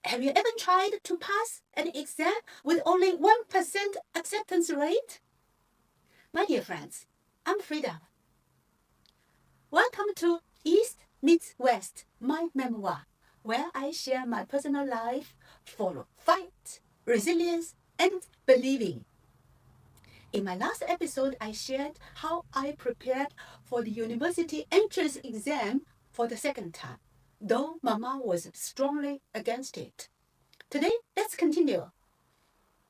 Have you ever tried to pass an exam with only 1% acceptance rate? My dear friends, I'm Frieda. Welcome to East Meets West, my memoir, where I share my personal life full of fight, resilience, and believing. In my last episode, I shared how I prepared for the university entrance exam for the second time, though Mama was strongly against it. Today, let's continue.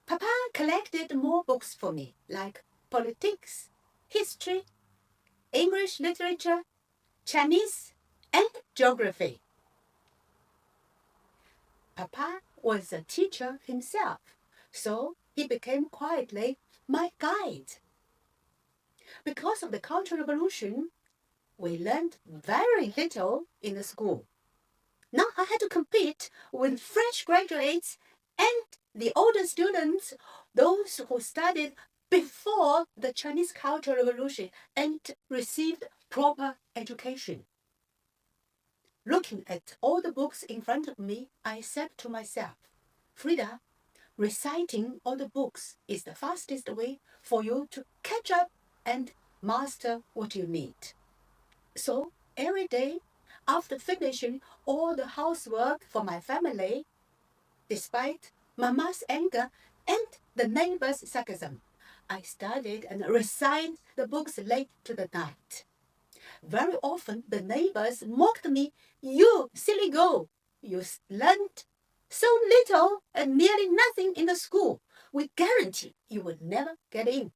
Papa collected more books for me, like politics, history, English literature, Chinese, and geography. Papa was a teacher himself, so he became quietly my guide. Because of the Cultural Revolution, we learned very little in the school. Now I had to compete with fresh graduates and the older students, those who studied before the Chinese Cultural Revolution and received proper education. Looking at all the books in front of me, I said to myself, Frieda, reciting all the books is the fastest way for you to catch up and master what you need. So every day, after finishing all the housework for my family, despite Mama's anger and the neighbor's sarcasm, I studied and recited the books late to the night. Very often, the neighbors mocked me, "You silly girl, you learned so little and nearly nothing in the school. We guarantee you will never get in."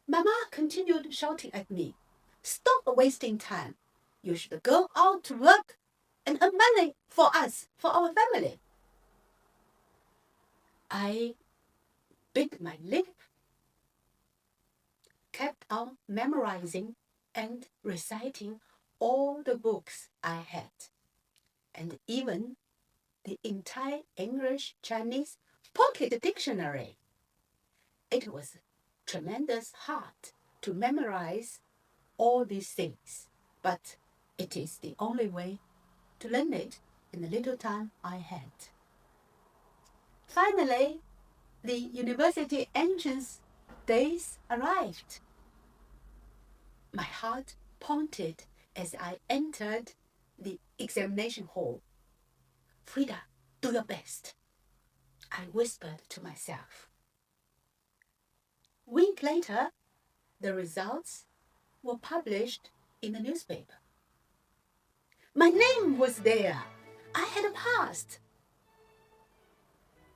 Mama continued shouting at me, "Stop wasting time. You should go out to work and earn money for us, for our family." I bit my lip, kept on memorizing and reciting all the books I had, and even the entire English Chinese pocket dictionary. It was tremendous hard to memorize all these things, but it is the only way to learn it in the little time I had. Finally, the university entrance days arrived. My heart pounded as I entered the examination hall. "Frieda, do your best," I whispered to myself. A week later, the results were published in the newspaper. My name was there. I had passed.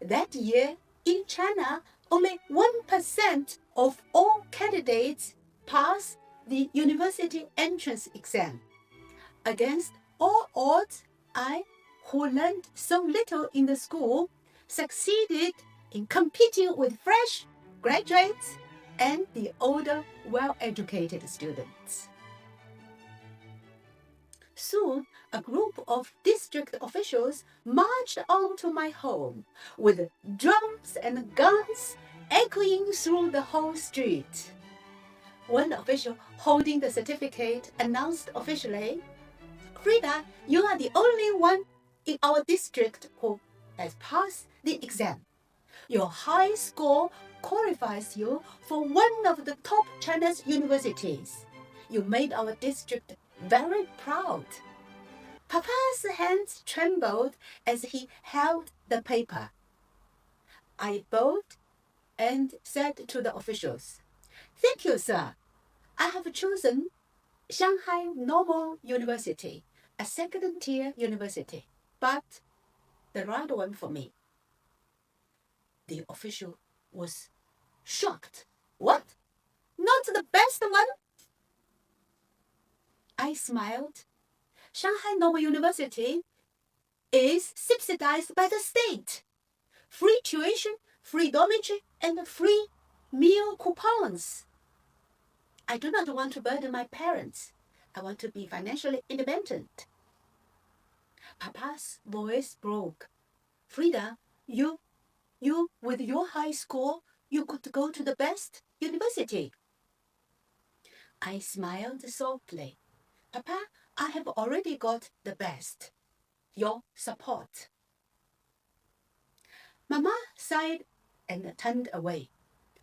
That year, in China, only 1% of all candidates pass the university entrance exam. Against all odds, I, who learned so little in the school, succeeded in competing with fresh graduates and the older, well-educated students. Soon, a group of district officials marched onto my home, with drums and guns echoing through the whole street. One official holding the certificate announced officially, "Frieda, you are the only one in our district who has passed the exam. Your high score qualifies you for one of the top Chinese universities. You made our district very proud." Papa's hands trembled as he held the paper. I bowed and said to the officials, "Thank you, sir. I have chosen Shanghai Normal University, a second-tier university, but the right one for me." The official was shocked. "What? Not the best one?" I smiled. Shanghai Normal University is subsidized by the state. Free tuition, free dormitory, and free meal coupons. I do not want to burden my parents. I want to be financially independent. Papa's voice broke. "Frieda, you, with your high score, you could go to the best university." I smiled softly. "Papa, I have already got the best. Your support." Mama sighed and turned away.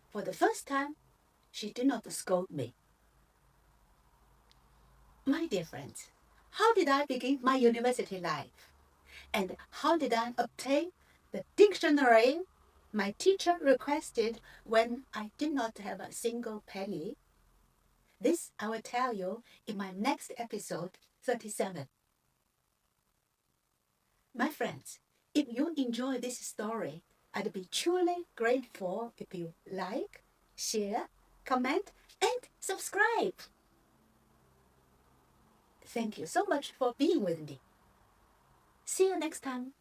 For the first time, she did not scold me. My dear friends, how did I begin my university life? And how did I obtain the dictionary my teacher requested when I did not have a single penny? This I will tell you in my next episode 37. My friends, if you enjoy this story, I'd be truly grateful if you like, share, comment, and subscribe. Thank you so much for being with me. See you next time.